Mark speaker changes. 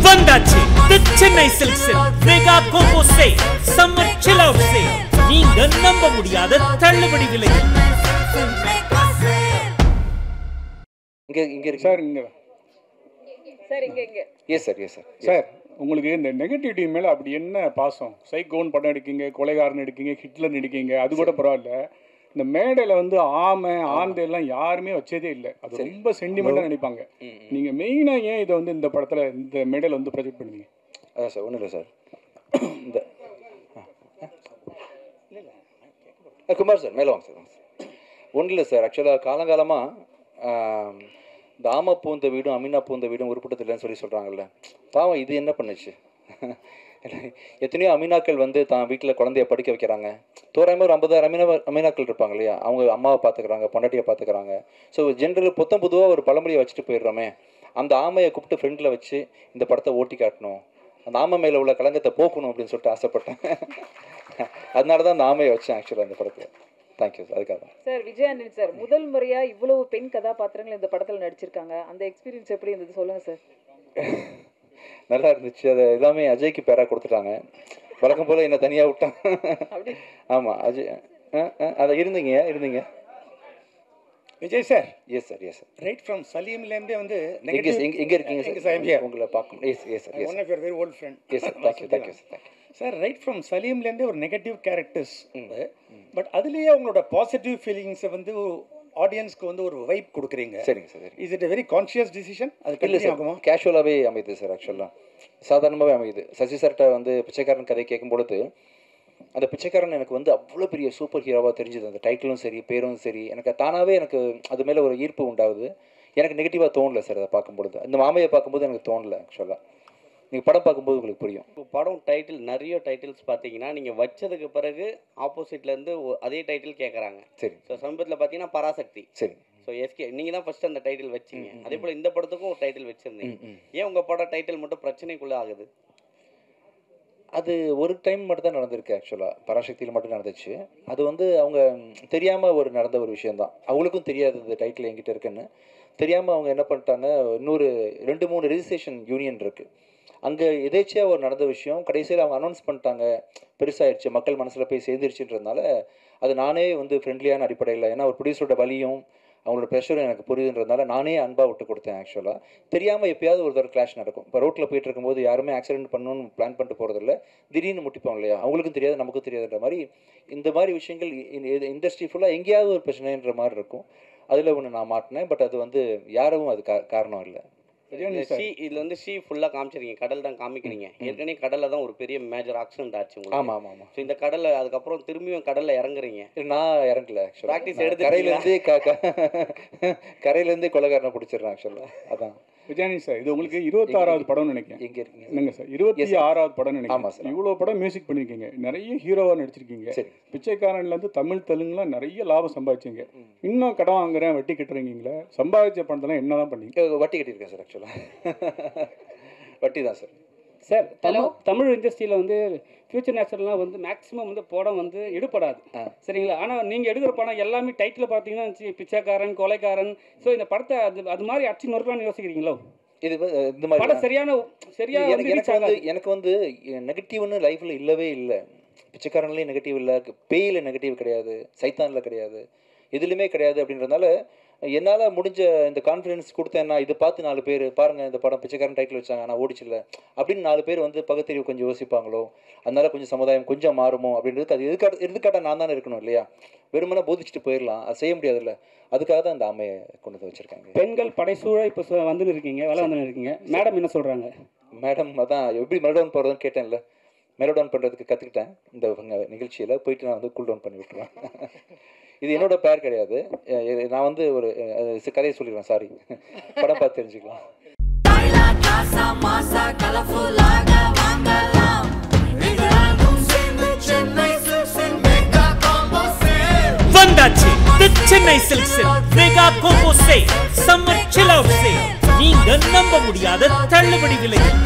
Speaker 1: வந்தாச்சு தி சென்னை சில்க்ஸில் mega combo sale, summer chill out sale. நீங்க நம்ப முடியாத தள்ளுபடி விலையில்.
Speaker 2: இங்க இருக்கு சார். இங்க
Speaker 3: சார் இங்க
Speaker 2: S sir, yes sir.
Speaker 4: Sir உங்களுக்கு இந்த நெகட்டிவிட்டி மேலே அப்படி என்ன பாசம்? சைக்கோன் படம் எடுக்கீங்க, கொலைகாரன் எடுக்கீங்க, ஹிட்லர் எடுக்கீங்க, அது கூட பரவாயில்ல. இந்த மேடையில் வந்து ஆமை ஆந்தை எல்லாம் யாருமே வச்சதே இல்லை. அது ரொம்ப சென்டிமெண்ட்டாக நினைப்பாங்க. நீங்கள் மெயினாக ஏன் இதை வந்து இந்த படத்தில் இந்த மேடையில் வந்து ப்ரொஜெக்ட் பண்ணுவீங்க?
Speaker 2: அதான் சார், ஒன்றும் இல்லை சார். இந்த குமார் சார் மேலே வாங்க சார். ஒன்றும் இல்லை சார். ஆக்சுவலாக காலங்காலமாக இந்த ஆமை பூந்த வீடும் அமீனா பூந்த வீடும் உருப்பட்டது இல்லைன்னு சொல்கிறாங்கல்ல. பாவம் இது என்ன பண்ணுச்சு? எத்தனையோ அமீனாக்கள் வந்து தான் வீட்டில் குழந்தைய படிக்க வைக்கிறாங்க. தோராயமாக ஒரு 50,000 அமீனாக்கள் இருப்பாங்க இல்லையா? அவங்க அம்மாவை பார்த்துக்கிறாங்க, பொண்டாட்டியை பார்த்துக்கிறாங்க. ஸோ ஜென்ரல் பொதுவாக ஒரு பழமொழியை வச்சுட்டு போயிடுறோமே. அந்த ஆமையை கூப்பிட்டு ஃப்ரெண்டில் வச்சு இந்த படத்தை ஓட்டி காட்டணும், அந்த ஆமை மேலே உள்ள கலங்கத்தை போக்கணும் அப்படின்னு சொல்லிட்டு ஆசைப்பட்டேன். அதனால தான் அந்த ஆமையை வச்சேன் ஆக்சுவலாக அந்த படத்தில். Thank you sir. அதுக்காக
Speaker 3: சார் விஜயானந்த் சார் முதல் முறையாக இவ்வளவு பெண் கதாபாத்திரங்கள் இந்த படத்தில் நடிச்சிருக்காங்க. அந்த எக்ஸ்பீரியன்ஸ் எப்படி இருந்தது சொல்லுங்கள் சார்.
Speaker 2: நல்லா இருந்துச்சு. அதை எல்லாமே அஜய்க்கு பேராக கொடுத்துட்டாங்க. வழக்கம் போல் என்னை தனியாக விட்டாங்க. ஆமாம் அஜய் அதை இருந்தீங்க
Speaker 4: Vijay sir.
Speaker 2: Yes sir, yes sir.
Speaker 4: Right from சலீம்லேருந்தே வந்து
Speaker 2: எங்கே இருக்கீங்க சார்? உங்களை பார்க்கணும். Yes yes sir.
Speaker 4: One of your very old friend.
Speaker 2: Yes sir. Thank you sir.
Speaker 4: Sir right from சலீம்லேருந்தே ஒரு நெகட்டிவ் கேரக்டர்ஸ், பட் அதுலேயே உங்களோட பாசிட்டிவ் ஃபீலிங்ஸை வந்து ஆடியன்ஸ்க்கு வந்து ஒரு வைப் கொடுக்குறீங்க.
Speaker 2: சரிங்க sir.
Speaker 4: Is it a very conscious decision? அது
Speaker 2: இல்லை சார், கேஷுவலாகவே அமையுது சார். ஆக்சுவலாக சாதாரணமாகவே அமையுது. சசி சார்கிட்ட வந்து பிச்சைக்காரன் கதை கேட்கும்பொழுது அந்த பிச்சைக்காரன் எனக்கு வந்து அவ்வளோ பெரிய சூப்பர் ஹீரோவாக தெரிஞ்சுது. அந்த டைட்டிலும் சரி, பேரும் சரி, எனக்கு தானாகவே எனக்கு அது மேலே ஒரு ஈர்ப்பு உண்டாகுது. எனக்கு நெகட்டிவாக தோணலை சார். அதை பார்க்கும்பொழுது, இந்த மாமையை பார்க்கும்போது எனக்கு தோணலை. ஆக்சுவலாக நீங்கள் படம் பார்க்கும்போது உங்களுக்கு புரியும்.
Speaker 5: இப்போ படம் டைட்டில் நிறைய டைட்டில்ஸ் பார்த்தீங்கன்னா நீங்கள் வச்சதுக்கு பிறகு ஆப்போசிட்லேருந்து அதே டைட்டில் கேட்குறாங்க.
Speaker 2: சரி.
Speaker 5: ஸோ சமீபத்தில் பார்த்தீங்கன்னா பராசக்தி.
Speaker 2: சரி.
Speaker 5: ஸோ எஸ்கே நீங்கள் தான் ஃபஸ்ட்டு அந்த டைட்டில் வச்சிங்க. அதே போல் இந்த படத்துக்கும் ஒரு டைட்டில் வச்சுருந்தீங்க. ஏன் உங்கள் படம் டைட்டில் மட்டும் பிரச்சனைக்குள்ளே ஆகுது?
Speaker 2: அது ஒரு டைம் மட்டும் தான் நடந்திருக்கு. ஆக்சுவலாக பராசக்தியில் மட்டும் நடந்துச்சு. அது வந்து அவங்க தெரியாமல் நடந்த ஒரு விஷயந்தான். அவங்களுக்கும் தெரியாது இந்த டைட்டில் என்கிட்ட இருக்குன்னு. தெரியாமல் அவங்க என்ன பண்ணிட்டாங்க, இன்னொரு 2-3 ரெஜிஸ்ட்ரேஷன் யூனியன் இருக்குது, அங்கே எதேச்சியாக ஒரு நடந்த விஷயம். கடைசியில் அவங்க அனௌன்ஸ் பண்ணிட்டாங்க, பெருசாகிடுச்சு, மக்கள் மனசில் போய் சேர்ந்துருச்சுன்றதுனால அது நானே வந்து ஃப்ரெண்ட்லியான அடிப்படையில், ஏன்னா ஒரு ப்ரொடியூசரோட வலியும் அவங்களோட ப்ரெஷரும் எனக்கு புரியுதுன்றதுனால நானே அன்பாக விட்டு கொடுத்தேன். ஆக்சுவலாக தெரியாமல் எப்போயாவது ஒரு தடவை கிளாஷ் நடக்கும். இப்போ ரோட்டில் போயிட்டு இருக்கும்போது யாருமே ஆக்சிடென்ட் பண்ணணும்னு பிளான் பண்ணிட்டு போகிறதில்ல, திடீர்னு முட்டிப்போம் இல்லையா? அவங்களுக்கும் தெரியாது, நமக்கும் தெரியாதுன்ற மாதிரி இந்த மாதிரி விஷயங்கள் இண்டஸ்ட்ரி ஃபுல்லாக எங்கேயாவது ஒரு பிரச்சனைன்ற மாதிரி இருக்கும். அதில் ஒன்று நான் மாட்டினேன். பட் அது வந்து யாரும் அது காரணம் இல்லை.
Speaker 5: இதில் வந்து ஃபுல்லாக காமிச்சிருக்கீங்க, கடல் தான் காமிக்கிறீங்க. ஏற்கனவே கடலில் தான் ஒரு பெரிய மேஜர் ஆக்சிடென்ட் ஆச்சு உங்களுக்கு.
Speaker 2: ஆமாம் ஆமாம் ஆமாம்.
Speaker 5: ஸோ இந்த கடலில் அதுக்கப்புறம் திரும்பியும் கடலில் இறங்குறீங்க.
Speaker 2: நான் இறங்கல.
Speaker 5: ப்ராக்டிஸ் எடுத்து
Speaker 2: கரையிலேருந்தே கொலைகாரனை பிடிச்சிடுறேன். ஆக்சுவலாக அதான்
Speaker 4: விஜயானந்த் சார். இது உங்களுக்கு 26வது படம்னு நினைக்கிறேன்.
Speaker 2: எங்கே இருக்கீங்க?
Speaker 4: என்னங்க சார், 26வது படம் நினைக்கிறேன்.
Speaker 2: ஆமாம் சார்.
Speaker 4: இவ்வளோ படம் மியூசிக் பண்ணியிருக்கீங்க, நிறைய ஹீரோவாக நடிச்சிருக்கீங்க. பிச்சைக்காரன்லேருந்து தமிழ் தெலுங்குலாம் நிறைய லாபம் சம்பாதிச்சிங்க. இன்னும் கடன் வாங்குறேன், வட்டி கட்டுறீங்களே, சம்பாதிச்ச பணத்தெல்லாம் என்ன தான் பண்ணீங்க?
Speaker 2: வட்டி கட்டியிருக்கேன் சார். ஆக்சுவலாக வட்டி தான் சார்.
Speaker 6: சார் தமிழ் இண்டஸ்ட்ரியில் வந்து ஃபியூச்சர் நேச்சுரல்லாம் வந்து மேக்ஸிமம் வந்து படம் வந்து எடுப்படாது, சரிங்களா? ஆனால் நீங்கள் எடுக்கிற படம் எல்லாமே டைட்டில் பார்த்தீங்கன்னா பிச்சைக்காரன், கொலைக்காரன். ஸோ இந்த படத்தை அது மாதிரி அடிச்சு நொறுக்கலான்னு யோசிக்கிறீங்களோ?
Speaker 2: இது இந்த மாதிரி
Speaker 6: படம்
Speaker 2: எனக்கு வந்து நெகட்டிவ்னு லைஃப்பில் இல்லவே இல்லை. பிச்சைக்காரன்லேயும் நெகட்டிவ் இல்லை, பேயில் நெகட்டிவ் கிடையாது, சைத்தானில் கிடையாது, எதுலையுமே கிடையாது. அப்படின்றதுனால என்னால் முடிஞ்ச இந்த கான்ஃபிடன்ஸ் கொடுத்தேன்னா இதை பார்த்து 4 பேர் பாருங்கள் இந்த படம் பிச்சைக்காரன் டைட்டில் வச்சாங்க ஆனால் ஓடிச்சில்ல அப்படின்னு 4 பேர் வந்து பகுத்தறிவு கொஞ்சம் யோசிப்பாங்களோ, அதனால கொஞ்சம் சமுதாயம் கொஞ்சம் மாறுமோ அப்படின்றது. அது எடுத்துக்காட்டாக நான் தானே இருக்கணும் இல்லையா? வெறுமனே போதிச்சுட்டு போயிடலாம், அது செய்ய முடியாதுல்ல. அதுக்காக தான் அந்த ஆமையை கொண்டு வந்து வச்சுருக்காங்க.
Speaker 6: பெண்கள் படைசூழ இப்போ வந்துன்னு இருக்கீங்க, வேலை வந்துன்னு இருக்கீங்க. மேடம் என்ன சொல்கிறாங்க?
Speaker 2: மேடம் அதான் எப்படி மெலோடவுன் போகிறதுன்னு கேட்டேன்ல, மெலோடவுன் பண்ணுறதுக்கு கற்றுக்கிட்டேன் இந்த நிகழ்ச்சியில். போயிட்டு நான் வந்து கூல் டவுன் பண்ணி விட்டுருவேன். இது என்னோட பேர் கிடையாது. நான் வந்து ஒரு கதையை சொல்லிடுவேன். சாரி, படம் பார்த்து தெரிஞ்சுக்கலாம்.
Speaker 1: வந்தாச்சு தி சென்னை சில்க்ஸில் mega combo sale, summer chill out sale. நீங்க நம்ப முடியாத தள்ளுபடி விலையில்.